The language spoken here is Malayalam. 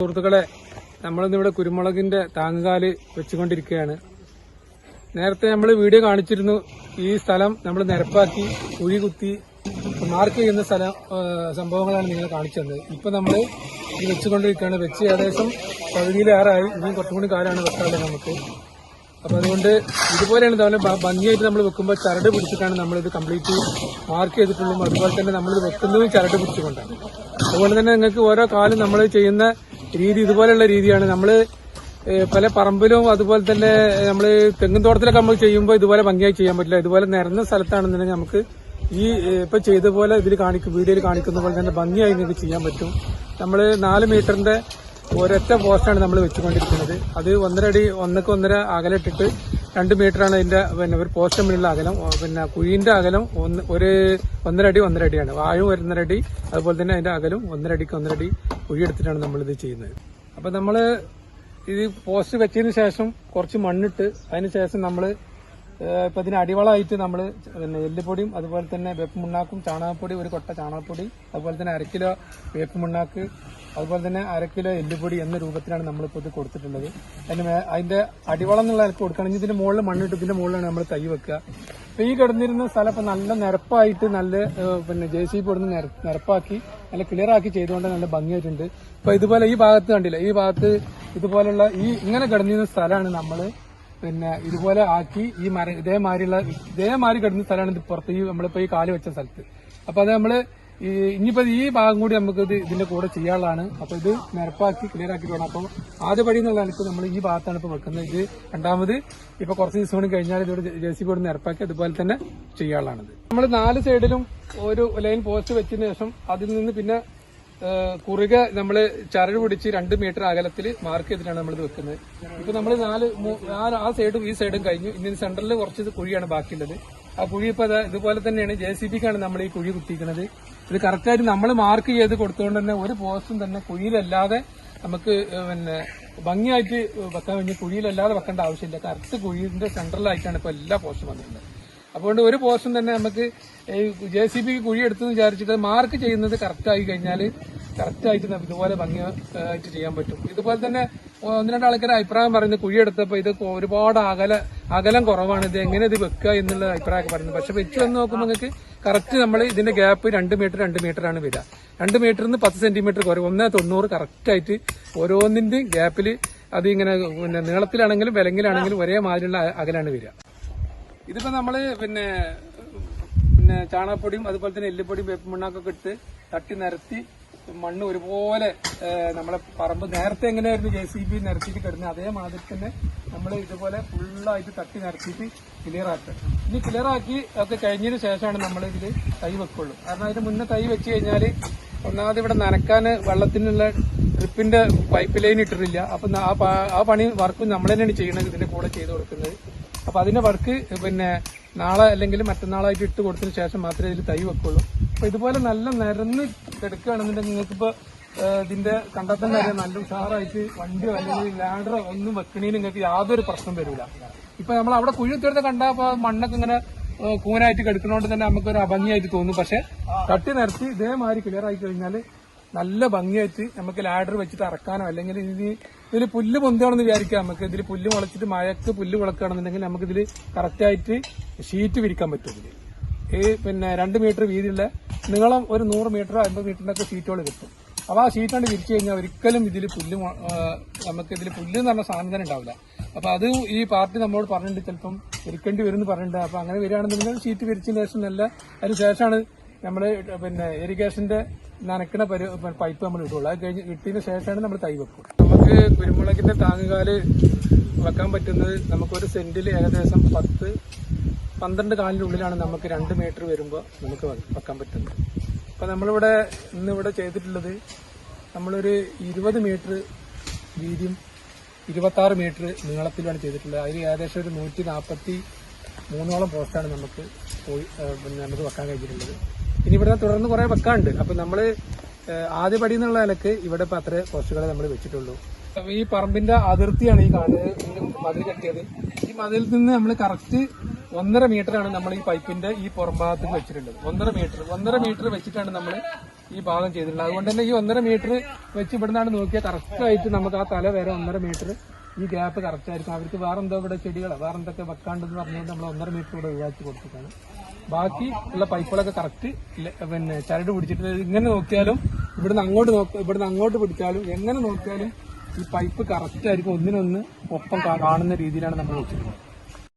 സുഹൃത്തുക്കളെ, നമ്മളിന്നിവിടെ കുരുമുളകിന്റെ താങ്ങുകാല് വെച്ചുകൊണ്ടിരിക്കുകയാണ്. നേരത്തെ നമ്മൾ വീഡിയോ കാണിച്ചിരുന്നു. ഈ സ്ഥലം നമ്മൾ നിരപ്പാക്കി കുഴി കുത്തി മാർക്ക് ചെയ്യുന്ന സംഭവങ്ങളാണ് നിങ്ങൾ കാണിച്ചത്. ഇപ്പൊ നമ്മൾ ഇത് വെച്ചുകൊണ്ടിരിക്കുകയാണ്. വെച്ച് ഏകദേശം പകുതിയിലേറായി. ഇനിയും കുറച്ചും കൂടി കാലമാണ് വെക്കാനുള്ളത് നമുക്ക്. അപ്പൊ അതുകൊണ്ട് ഇതുപോലെയാണ് അതുപോലെ ഭംഗിയായിട്ട് നമ്മൾ വെക്കുമ്പോൾ ചരട് പിടിച്ചിട്ടാണ് നമ്മളിത് കംപ്ലീറ്റ് മാർക്ക് ചെയ്തിട്ടുള്ളൂ. അതുപോലെ തന്നെ നമ്മളിത് വെക്കുന്നതും ചരട് പിടിച്ചുകൊണ്ടാണ്. അതുപോലെ തന്നെ നിങ്ങൾക്ക് ഓരോ കാലം നമ്മൾ ചെയ്യുന്ന രീതി ഇതുപോലെയുള്ള രീതിയാണ്. നമ്മൾ പല പറമ്പിലും അതുപോലെ തന്നെ നമ്മൾ തെങ്ങും തോട്ടത്തിലൊക്കെ നമ്മൾ ചെയ്യുമ്പോൾ ഇതുപോലെ ഭംഗിയായി ചെയ്യാൻ പറ്റില്ല. ഇതുപോലെ നിരന്ന സ്ഥലത്താണെന്നുണ്ടെങ്കിൽ നമുക്ക് ഈ ഇപ്പൊ ചെയ്ത പോലെ ഇതിൽ വീഡിയോയിൽ കാണിക്കുന്ന പോലെ തന്നെ ഭംഗിയായി നിങ്ങൾക്ക് ചെയ്യാൻ പറ്റും. നമ്മൾ 4 മീറ്ററിന്റെ ഒരൊറ്റ പോസ്റ്റാണ് നമ്മൾ വെച്ചുകൊണ്ടിരിക്കുന്നത്. അത് 1.5 അടി 1.1 അകലിട്ടിട്ട് 2 മീറ്ററാണ് അതിന്റെ ഒരു പോസ്റ്റ് തമ്മിലുള്ള അകലം. കുഴിന്റെ അകലം 1.5 അടി 1.5 അടിയാണ്. വായും 1.5 അടി, അതുപോലെ തന്നെ അതിന്റെ അകലും 1.5 അടിക്ക് 1.5 അടി കുഴിയെടുത്തിട്ടാണ് നമ്മളിത് ചെയ്യുന്നത്. അപ്പൊ നമ്മള് ഇത് പോസ്റ്റ് വെച്ചതിന് ശേഷം കുറച്ച് മണ്ണിട്ട് അതിന് ശേഷം നമ്മള് ഇപ്പൊ ഇതിന് അടിവളമായിട്ട് നമ്മള് എല്ലുപൊടിയും അതുപോലെ തന്നെ വേപ്പ് മുണ്ണാക്കും ചാണകപ്പൊടി, ഒരു കൊട്ട ചാണകപ്പൊടി, അതുപോലെ തന്നെ 1/2 കിലോ വേപ്പ് മുണ്ണാക്ക്, അതുപോലെ തന്നെ 1/2 കിലോ എല്ലുപൊടി എന്ന രൂപത്തിലാണ് നമ്മളിപ്പോൾ ഇത് കൊടുത്തിട്ടുള്ളത്. അതിന്റെ അടിവളം എന്നുള്ള നിലക്ക് കൊടുക്കുകയാണെങ്കിൽ ഇതിന്റെ മുകളിൽ മണ്ണിട്ട് ഇതിന്റെ മുകളിലാണ് നമ്മൾ തൈ വെക്കുക. അപ്പൊ ഈ കിടന്നിരുന്ന സ്ഥലം ഇപ്പൊ നല്ല നിരപ്പായിട്ട് നല്ല JCB കൊടുന്ന് നിരപ്പാക്കി നല്ല ക്ലിയർ ആക്കി ചെയ്തുകൊണ്ട് നല്ല ഭംഗിയായിട്ടുണ്ട്. ഇപ്പൊ ഇതുപോലെ ഈ ഭാഗത്ത് കണ്ടില്ല, ഈ ഭാഗത്ത് ഇതുപോലുള്ള ഇങ്ങനെ കിടന്നിരുന്ന സ്ഥലമാണ് നമ്മള് ഇതുപോലെ ആക്കി ഈ ഇതേമാതിരി കിടന്ന സ്ഥലമാണ് ഇത് പുറത്ത് നമ്മളിപ്പോ ഈ കാല് വെച്ച സ്ഥലത്ത്. അപ്പൊ അത് നമ്മള് ഇനിയിപ്പോ ഈ ഭാഗം കൂടി നമുക്ക് ഇതിന്റെ കൂടെ ചെയ്യാനുള്ളതാണ്. അപ്പൊ ഇത് നിരപ്പാക്കി ക്ലിയർ ആക്കി വേണം. അപ്പൊ ആദ്യ പടി എന്നുള്ള നിലക്ക് നമ്മൾ ഈ ഭാഗത്താണ് ഇപ്പൊ വെക്കുന്നത്. ഇത് രണ്ടാമത് ഇപ്പൊ കുറച്ച് ദിവസം കൂടി കഴിഞ്ഞാൽ ഇതോട് JCB കൊണ്ട് നിരപ്പാക്കി അതുപോലെ തന്നെ ചെയ്യാനുള്ളതാണിത്. നമ്മൾ 4 സൈഡിലും ഒരു ലൈൻ പോസ്റ്റ് വെച്ചതിന് ശേഷം അതിൽ നിന്ന് പിന്നെ കുറുകെ നമ്മള് ചരട് പിടിച്ച് 2 മീറ്റർ അകലത്തിൽ മാർക്ക് ചെയ്തിട്ടാണ് നമ്മളിത് വെക്കുന്നത്. ഇപ്പൊ നമ്മൾ ആ സൈഡും ഈ സൈഡും കഴിഞ്ഞു. ഇനി സെന്ററിൽ കുറച്ച് കുഴിയാണ് ബാക്കിയുള്ളത്. ആ കുഴി ഇപ്പൊ ഇതുപോലെ തന്നെയാണ് JCBക്കാണ് നമ്മൾ ഈ കുഴി കുത്തിക്കുന്നത്. ഇത് കറക്റ്റായിട്ട് നമ്മൾ മാർക്ക് ചെയ്ത് കൊടുത്തുകൊണ്ട് തന്നെ ഒരു പോസ്റ്റും തന്നെ കുഴിയിലല്ലാതെ നമുക്ക് ഭംഗിയായിട്ട് വെക്കാൻ വേണ്ടി കുഴിയിലല്ലാതെ വെക്കേണ്ട ആവശ്യമില്ല. കറക്റ്റ് കുഴിന്റെ സെന്ററിലായിട്ടാണ് ഇപ്പൊ എല്ലാ പോസ്റ്റും വന്നിട്ടുള്ളത്. അതുകൊണ്ട് ഒരു പോർഷൻ തന്നെ നമുക്ക് JCB കുഴി എടുത്തെന്ന് വിചാരിച്ചിട്ട് മാർക്ക് ചെയ്യുന്നത് കറക്റ്റായി കഴിഞ്ഞാൽ കറക്റ്റായിട്ട് ഇതുപോലെ ഭംഗിയായിട്ട് ചെയ്യാൻ പറ്റും. ഇതുപോലെ തന്നെ 1-2 ആൾക്കാർ അഭിപ്രായം പറയുന്നത് കുഴി എടുത്തപ്പോൾ ഇത് ഒരുപാട് അകലം കുറവാണ്, ഇത് എങ്ങനെ ഇത് വെക്കുക എന്നുള്ള അഭിപ്രായമൊക്കെ പറയുന്നത്. പക്ഷെ വെച്ച് വന്ന് നോക്കുമ്പോൾ നിങ്ങൾക്ക് കറക്റ്റ് നമ്മൾ ഇതിന്റെ ഗ്യാപ്പ് 2 മീറ്ററാണ് വരിക. 2 മീറ്ററിന് 10 സെന്റിമീറ്റർ കുറവ്, 1.90 കറക്റ്റായിട്ട് ഓരോന്നിന്റെയും ഗ്യാപ്പിൽ അത് ഇങ്ങനെ നീളത്തിലാണെങ്കിലും വിലങ്ങിലാണെങ്കിലും ഒരേ മാതിരിയുള്ള അകലാണ് വരിക. ഇതിപ്പോ നമ്മള് ചാണകപ്പൊടിയും അതുപോലെ തന്നെ എല്ലുപൊടിയും വേപ്പ് മണ്ണാക്കൊക്കെ ഇട്ട് തട്ടി നിരത്തി മണ്ണ് ഒരുപോലെ നമ്മളെ പറമ്പ് നേരത്തെ എങ്ങനെയായിരുന്നു JCB നിരത്തിയിട്ട് കിടന്നത് അതേമാതിരി തന്നെ നമ്മൾ ഇതുപോലെ ഫുള്ളായിട്ട് തട്ടി നിരത്തിയിട്ട് ക്ലിയർ ആക്കുക. ഇനി ക്ലിയർ ആക്കി ഒക്കെ കഴിഞ്ഞതിന് ശേഷമാണ് നമ്മൾ ഇതിൽ തൈ വെക്കുള്ളൂ. കാരണം അതിന് മുന്നേ തൈ വെച്ച് കഴിഞ്ഞാൽ ഒന്നാമത് ഇവിടെ നനക്കാൻ വെള്ളത്തിനുള്ള ഡ്രിപ്പിന്റെ പൈപ്പ് ലൈൻ ഇട്ടിട്ടില്ല. അപ്പൊ ആ പണി വർക്ക് നമ്മൾ തന്നെയാണ് ചെയ്യണത്, ഇതിന്റെ കൂടെ ചെയ്ത് കൊടുക്കുന്നത്. അപ്പൊ അതിന്റെ വർക്ക് നാളെ അല്ലെങ്കിൽ മറ്റന്നാളായിട്ട് ഇട്ട് കൊടുത്തതിന് ശേഷം മാത്രമേ ഇതിൽ തൈ വെക്കുള്ളൂ. അപ്പൊ ഇതുപോലെ നല്ല നിരന്ന് കിടക്കുകയാണെന്നുണ്ടെങ്കിൽ നിങ്ങൾക്കിപ്പോ ഇതിന്റെ കണ്ടെത്താൻ കാര്യം നല്ല ഉഷാറായിട്ട് വണ്ടിയോ അല്ലെങ്കിൽ ലാഡറോ ഒന്നും വെക്കണേന് നിങ്ങൾക്ക് യാതൊരു പ്രശ്നം വരില്ല. ഇപ്പൊ നമ്മൾ അവിടെ കുഴിയെടുത്ത് കണ്ടപ്പോ മണ്ണൊക്കെ ഇങ്ങനെ കൂനായിട്ട് കിടക്കുന്നതുകൊണ്ട് തന്നെ നമുക്കൊരു അഭംഗിയായിട്ട് തോന്നും. പക്ഷെ തട്ടി നിരത്തി ഇതേമാതിരി ക്ലിയർ ആയി കഴിഞ്ഞാൽ നല്ല ഭംഗിയായിട്ട് നമുക്ക് ലാഡർ വെച്ചിട്ട് ഇറക്കാനോ അല്ലെങ്കിൽ ഇതിൽ പുല്ല് പൊന്തുകയാണെന്ന് വിചാരിക്കാം. നമുക്ക് ഇതിൽ പുല്ല് മുളച്ചിട്ട് മഴക്ക് പുല്ല് മുളക്കുകയാണെന്നുണ്ടെങ്കിൽ നമുക്കിതിൽ കറക്റ്റായിട്ട് ഷീറ്റ് വിരിക്കാൻ പറ്റും. ഇതിൽ 2 മീറ്റർ വീതിയുള്ള നീളം ഒരു 100 മീറ്ററോ 50 മീറ്ററിന്റെ ഒക്കെ ഷീറ്റുകൾ കിട്ടും. അപ്പൊ ആ ഷീറ്റാണ് വിരിച്ചു കഴിഞ്ഞാൽ ഒരിക്കലും ഇതിൽ നമുക്ക് ഇതിൽ പുല്ല് എന്ന് പറഞ്ഞ സാധനം തന്നെ ഉണ്ടാവില്ല. അപ്പൊ അത് ഈ പാർട്ടി നമ്മളോട് പറഞ്ഞിട്ടുണ്ട്, ചിലപ്പം വിരിക്കേണ്ടി വരും എന്ന് പറഞ്ഞിട്ടുണ്ട്. അപ്പൊ അങ്ങനെ വരികയാണെന്നുണ്ടെങ്കിൽ ഷീറ്റ് വിരിച്ചതിന് ശേഷം അതിന് ശേഷമാണ് നമ്മള് ഇറിഗേഷന്റെ നനക്കണ പൈപ്പ് നമ്മൾ ഇടുള്ളൂ. അത് കഴിഞ്ഞ് ഇട്ടതിന് ശേഷമാണ് നമ്മൾ തൈ വെക്കും. നമുക്ക് കുരുമുളകിന്റെ താങ്ങുകാല് വെക്കാൻ പറ്റുന്നത് നമുക്കൊരു സെന്റിൽ ഏകദേശം 10-12 കാലിനുള്ളിലാണ് നമുക്ക് 2 മീറ്റർ വരുമ്പോൾ നമുക്ക് വെക്കാൻ പറ്റുന്നത്. അപ്പൊ നമ്മളിവിടെ ഇന്നിവിടെ ചെയ്തിട്ടുള്ളത് നമ്മളൊരു 20 മീറ്റർ വീതിയും 26 മീറ്റർ നീളത്തിലാണ് ചെയ്തിട്ടുള്ളത്. അതിൽ ഏകദേശം ഒരു 143ഓളം പോസ്റ്റാണ് നമുക്ക് വെക്കാൻ കഴിഞ്ഞിട്ടുള്ളത്. ഇനി ഇവിടെ തുടർന്ന് കുറെ വെക്കാനുണ്ട്. അപ്പൊ നമ്മള് ആദ്യ പടി എന്നുള്ള നിലക്ക് ഇവിടെ ഇപ്പൊ അത്ര പോസ്റ്റുകളെ നമ്മൾ വെച്ചിട്ടുള്ളൂ. ഈ പറമ്പിന്റെ അതിർത്തിയാണ് ഈ മതിൽ കെട്ടിയത്. ഈ മതിലിൽ നിന്ന് നമ്മൾ കറക്റ്റ് 1.5 മീറ്ററാണ് നമ്മൾ ഈ പൈപ്പിന്റെ ഈ പുറംഭാഗത്ത് വെച്ചിട്ടുള്ളത്. 1.5 മീറ്റർ വെച്ചിട്ടാണ് നമ്മൾ ഈ ഭാഗം ചെയ്തിട്ടുള്ളത്. അതുകൊണ്ട് തന്നെ ഈ 1.5 മീറ്റർ വെച്ച് ഇവിടുന്നാണ് നോക്കിയാൽ കറക്റ്റ് ആയിട്ട് നമുക്ക് ആ തല വരെ 1.5 മീറ്റർ ഈ ഗ്യാപ്പ് കറക്റ്റ് ആയിരിക്കും. അവർക്ക് വേറെന്തോ ഇവിടെ ചെടികളോ വേറെന്തൊക്കെ വെക്കാണ്ടെന്ന് പറഞ്ഞുകൊണ്ട് നമ്മൾ 1.5 മീറ്റർ ഇവിടെ ഒഴിവാക്കി കൊടുത്തിട്ടാണ്. ബാക്കി ഉള്ള പൈപ്പുകളൊക്കെ കറക്റ്റ് പിന്നെ ചരട് പിടിച്ചിട്ട് ഇങ്ങനെ നോക്കിയാലും ഇവിടുന്ന് അങ്ങോട്ട് പിടിച്ചാലും എങ്ങനെ നോക്കിയാലും ഈ പൈപ്പ് കറക്റ്റ് ആയിരിക്കും, ഒന്നിനൊന്ന് ഒപ്പം കാണുന്ന രീതിയിലാണ് നമ്മൾ വെച്ചിട്ടുള്ളത്.